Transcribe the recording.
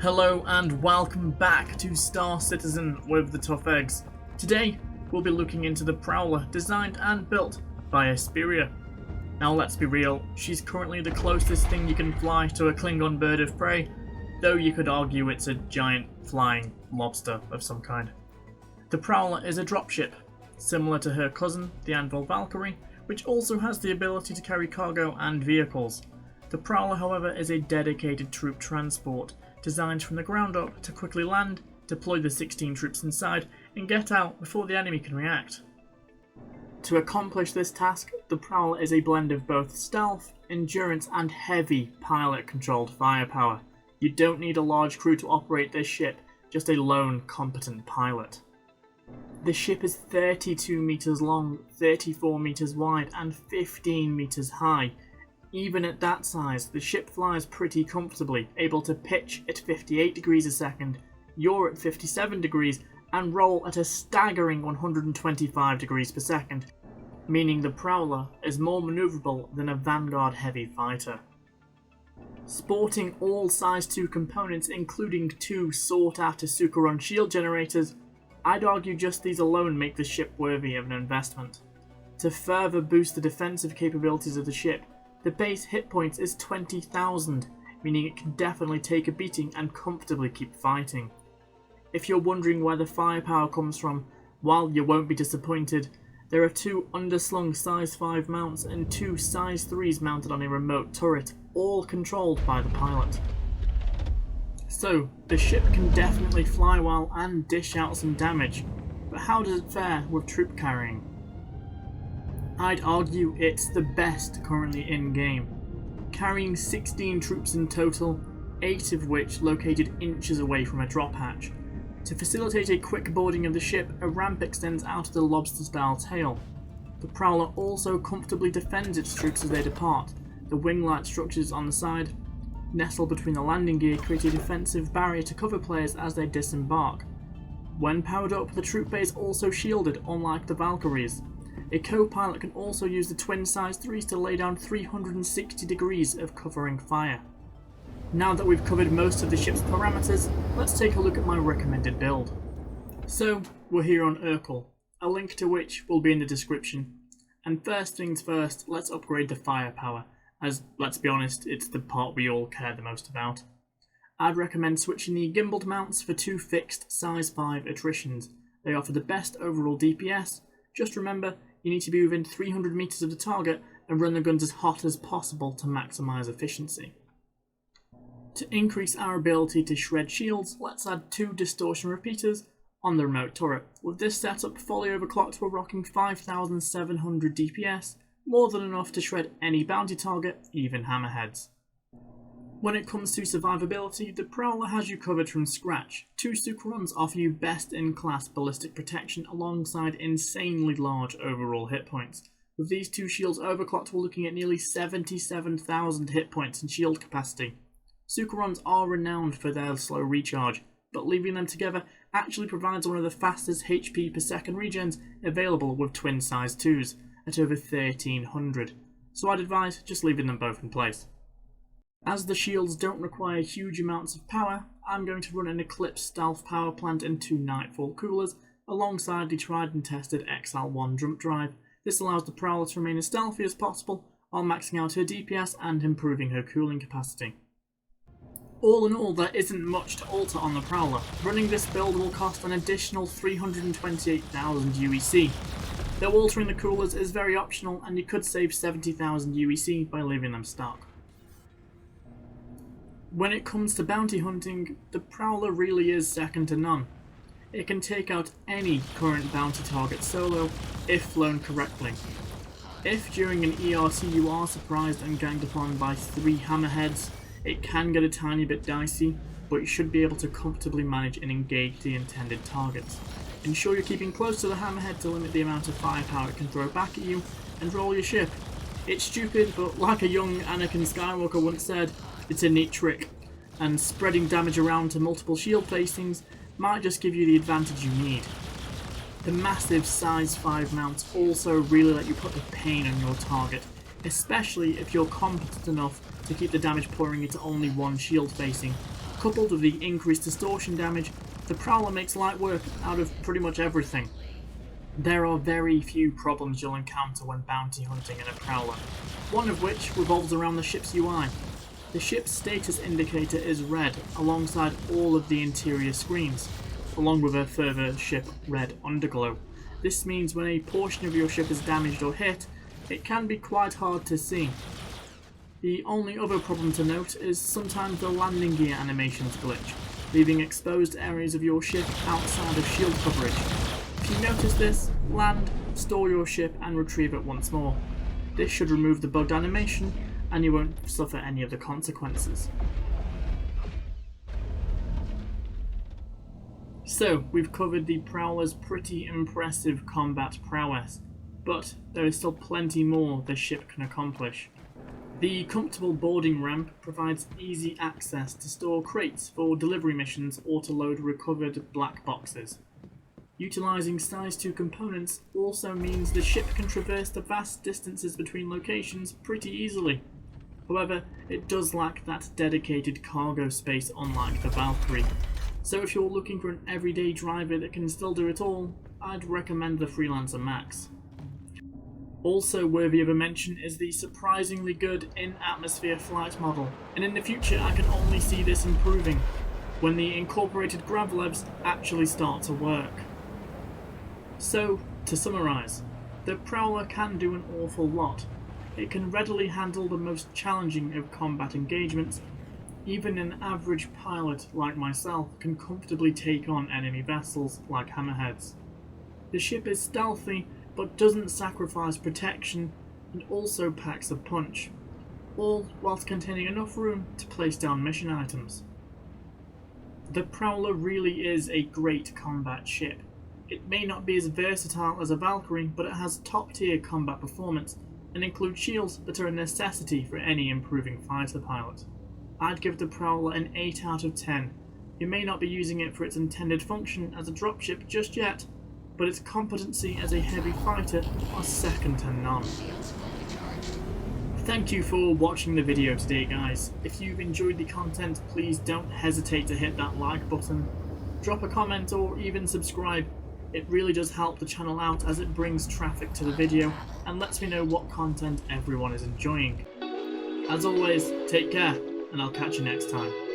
Hello and welcome back to Star Citizen with the Tough Eggs. Today we'll be looking into the Prowler designed and built by Esperia. Now let's be real, she's currently the closest thing you can fly to a Klingon bird of prey, though you could argue it's a giant flying lobster of some kind. The Prowler is a dropship, similar to her cousin, the Anvil Valkyrie, which also has the ability to carry cargo and vehicles. The Prowler, however, is a dedicated troop transport, designed from the ground up to quickly land, deploy the 16 troops inside, and get out before the enemy can react. To accomplish this task, the Prowler is a blend of both stealth, endurance, and heavy pilot-controlled firepower. You don't need a large crew to operate this ship, just a lone, competent pilot. The ship is 32 meters long, 34 meters wide, and 15 meters high. Even at that size, the ship flies pretty comfortably, able to pitch at 58 degrees a second, yaw at 57 degrees, and roll at a staggering 125 degrees per second, meaning the Prowler is more manoeuvrable than a Vanguard heavy fighter. Sporting all size 2 components, including 2 sought-after Sucheron shield generators, I'd argue just these alone make the ship worthy of an investment. To further boost the defensive capabilities of the ship, the base hit points is 20,000, meaning it can definitely take a beating and comfortably keep fighting. If you're wondering where the firepower comes from, while you won't be disappointed, there are 2 underslung size 5 mounts and 2 size 3s mounted on a remote turret, all controlled by the pilot. So, the ship can definitely fly well and dish out some damage, but how does it fare with troop carrying? I'd argue it's the best currently in-game, carrying 16 troops in total, 8 of which located inches away from a drop hatch. To facilitate a quick boarding of the ship, a ramp extends out of the lobster-style tail. The Prowler also comfortably defends its troops as they depart. The wing-light structures on the side, nestled between the landing gear, create a defensive barrier to cover players as they disembark. When powered up, the troop bay is also shielded, unlike the Valkyries. A co-pilot can also use the twin size 3s to lay down 360 degrees of covering fire. Now that we've covered most of the ship's parameters, let's take a look at my recommended build. So, we're here on Urkel, a link to which will be in the description. And first things first, let's upgrade the firepower, as, let's be honest, it's the part we all care the most about. I'd recommend switching the gimbaled mounts for 2 fixed size 5 attritions. They offer the best overall DPS. Just remember, you need to be within 300 meters of the target and run the guns as hot as possible to maximize efficiency. To increase our ability to shred shields, let's add 2 distortion repeaters on the remote turret. With this setup fully overclocked, we're rocking 5700 DPS, more than enough to shred any bounty target, even hammerheads. When it comes to survivability, the Prowler has you covered from scratch. 2 Sucherons offer you best-in-class ballistic protection alongside insanely large overall hit points. With these 2 shields overclocked, we're looking at nearly 77,000 hit points in shield capacity. Sucherons are renowned for their slow recharge, but leaving them together actually provides one of the fastest HP per second regens available with twin size 2s, at over 1300, so I'd advise just leaving them both in place. As the shields don't require huge amounts of power, I'm going to run an Eclipse stealth power plant and 2 Nightfall coolers alongside the tried and tested XL1 jump drive. This allows the Prowler to remain as stealthy as possible while maxing out her DPS and improving her cooling capacity. All in all, there isn't much to alter on the Prowler. Running this build will cost an additional 328,000 UEC. Though altering the coolers is very optional, and you could save 70,000 UEC by leaving them stock. When it comes to bounty hunting, the Prowler really is second to none. It can take out any current bounty target solo, if flown correctly. If during an ERT you are surprised and ganged upon by 3 hammerheads, it can get a tiny bit dicey, but you should be able to comfortably manage and engage the intended targets. Ensure you're keeping close to the hammerhead to limit the amount of firepower it can throw back at you, and roll your ship. It's stupid, but like a young Anakin Skywalker once said, it's a neat trick, and spreading damage around to multiple shield facings might just give you the advantage you need. The massive size 5 mounts also really let you put the pain on your target, especially if you're competent enough to keep the damage pouring into only one shield facing. Coupled with the increased distortion damage, the Prowler makes light work out of pretty much everything. There are very few problems you'll encounter when bounty hunting in a Prowler, one of which revolves around the ship's UI. The ship's status indicator is red alongside all of the interior screens, along with a further ship red underglow. This means when a portion of your ship is damaged or hit, it can be quite hard to see. The only other problem to note is sometimes the landing gear animations glitch, leaving exposed areas of your ship outside of shield coverage. If you notice this, land, store your ship and retrieve it once more. This should remove the bugged animation and you won't suffer any of the consequences. So, we've covered the Prowler's pretty impressive combat prowess, but there is still plenty more the ship can accomplish. The comfortable boarding ramp provides easy access to store crates for delivery missions or to load recovered black boxes. Utilising size 2 components also means the ship can traverse the vast distances between locations pretty easily. However, it does lack that dedicated cargo space unlike the Valkyrie. So if you're looking for an everyday driver that can still do it all, I'd recommend the Freelancer Max. Also worthy of a mention is the surprisingly good in-atmosphere flight model, and in the future I can only see this improving when the incorporated gravlevs actually start to work. So, to summarise, the Prowler can do an awful lot. It can readily handle the most challenging of combat engagements. Even an average pilot like myself can comfortably take on enemy vessels like hammerheads. The ship is stealthy but doesn't sacrifice protection and also packs a punch, all whilst containing enough room to place down mission items. The Prowler really is a great combat ship. It may not be as versatile as a Valkyrie, but it has top tier combat performance and includes shields that are a necessity for any improving fighter pilot. I'd give the Prowler an 8 out of 10. You may not be using it for its intended function as a dropship just yet, but its competency as a heavy fighter are second to none. Thank you for watching the video today, guys. If you've enjoyed the content, please don't hesitate to hit that like button, drop a comment or even subscribe. It really does help the channel out as it brings traffic to the video and lets me know what content everyone is enjoying. As always, take care and I'll catch you next time.